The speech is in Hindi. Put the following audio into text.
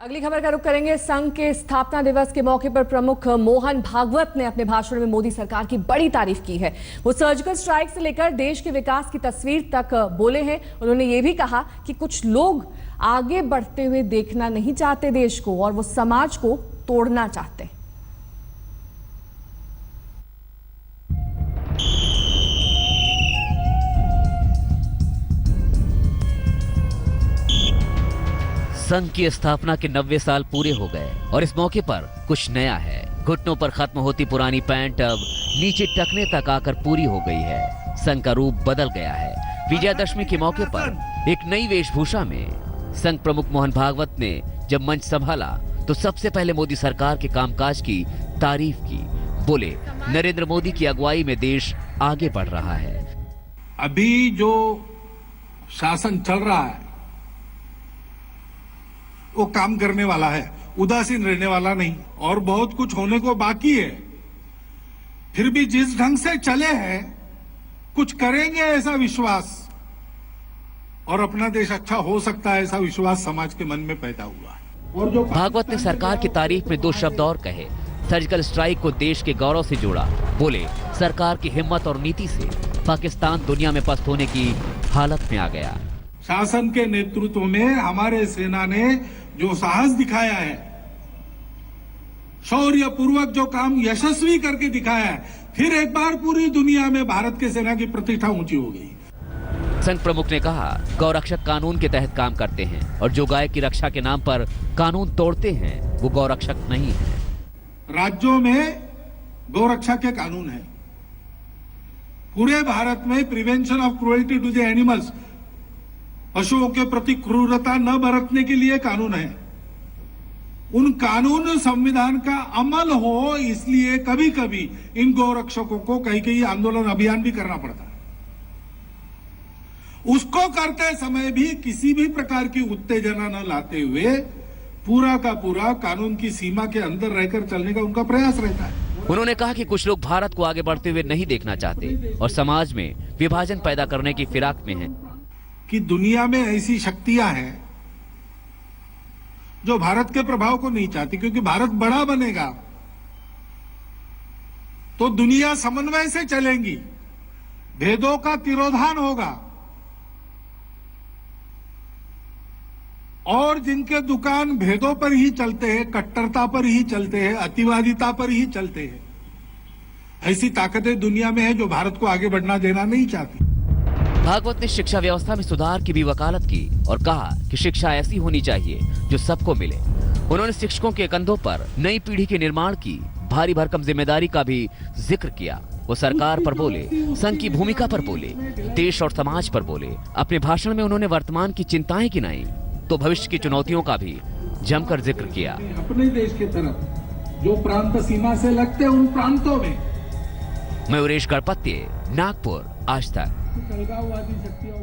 अगली खबर का रुख करेंगे। संघ के स्थापना दिवस के मौके पर प्रमुख मोहन भागवत ने अपने भाषण में मोदी सरकार की बड़ी तारीफ की है। वो सर्जिकल स्ट्राइक से लेकर देश के विकास की तस्वीर तक बोले हैं। उन्होंने ये भी कहा कि कुछ लोग आगे बढ़ते हुए देखना नहीं चाहते देश को, और वो समाज को तोड़ना चाहते हैं। संघ की स्थापना के 90 साल पूरे हो गए और इस मौके पर कुछ नया है। घुटनों पर खत्म होती पुरानी पैंट अब नीचे टखने तक आकर पूरी हो गई है। संघ का रूप बदल गया है। विजयादशमी के मौके पर एक नई वेशभूषा में संघ प्रमुख मोहन भागवत ने जब मंच संभाला तो सबसे पहले मोदी सरकार के कामकाज की तारीफ की। बोले, नरेंद्र मोदी की अगुवाई में देश आगे बढ़ रहा है। अभी जो शासन चल रहा है वो काम करने वाला है, उदासीन रहने वाला नहीं। और बहुत कुछ होने को बाकी है, फिर भी जिस ढंग से चले हैं कुछ करेंगे ऐसा विश्वास, और अपना देश अच्छा हो सकता है ऐसा विश्वास समाज के मन में पैदा हुआ है। और जो भागवत ने सरकार की तारीफ में 2 शब्द और कहे। सर्जिकल स्ट्राइक को देश के गौरव से जोड़ा। बोले, सरकार की हिम्मत और नीति से पाकिस्तान दुनिया में पस्त होने की हालत में आ गया। शासन के नेतृत्व में हमारे सेना ने जो साहस दिखाया है, शौर्य पूर्वक जो काम यशस्वी करके दिखाया है, फिर एक बार पूरी दुनिया में भारत के सेना की प्रतिष्ठा ऊंची हो गई। संघ प्रमुख ने कहा, गौरक्षक कानून के तहत काम करते हैं और जो गाय की रक्षा के नाम पर कानून तोड़ते हैं वो गौरक्षक नहीं है। राज्यों में गौरक्षा के कानून है। पूरे भारत में prevention of cruelty to the animals, पशुओं के प्रति क्रूरता न बरतने के लिए कानून है। उन कानून संविधान का अमल हो, इसलिए कभी कभी इन गौरक्षकों को कहीं आंदोलन अभियान भी करना पड़ता है। उसको करते समय भी किसी भी प्रकार की उत्तेजना न लाते हुए पूरा का पूरा कानून की सीमा के अंदर रहकर चलने का उनका प्रयास रहता है। उन्होंने कहा कि कुछ लोग भारत को आगे बढ़ते हुए नहीं देखना चाहते और समाज में विभाजन पैदा करने की फिराक में हैं। कि दुनिया में ऐसी शक्तियां हैं जो भारत के प्रभाव को नहीं चाहती, क्योंकि भारत बड़ा बनेगा तो दुनिया समन्वय से चलेंगी, भेदों का तिरोधान होगा, और जिनके दुकान भेदों पर ही चलते हैं, कट्टरता पर ही चलते हैं, अतिवादिता पर ही चलते हैं, ऐसी ताकतें दुनिया में है जो भारत को आगे बढ़ना देना नहीं चाहती। भागवत ने शिक्षा व्यवस्था में सुधार की भी वकालत की और कहा कि शिक्षा ऐसी होनी चाहिए जो सबको मिले। उन्होंने शिक्षकों के कंधों पर नई पीढ़ी के निर्माण की भारी भरकम जिम्मेदारी का भी जिक्र किया। वो सरकार पर बोले, संघ की भूमिका पर बोले, देश और समाज पर बोले। अपने भाषण में उन्होंने वर्तमान की चिंताएं गिनाई तो भविष्य की चुनौतियों का भी जमकर जिक्र किया। अपने देश की तरफ जो प्रांत सीमा से लगते हैं उन प्रांतों में। मयूरेश गणपत्य, नागपुर, आज तक। अलगाववादी शक्तियों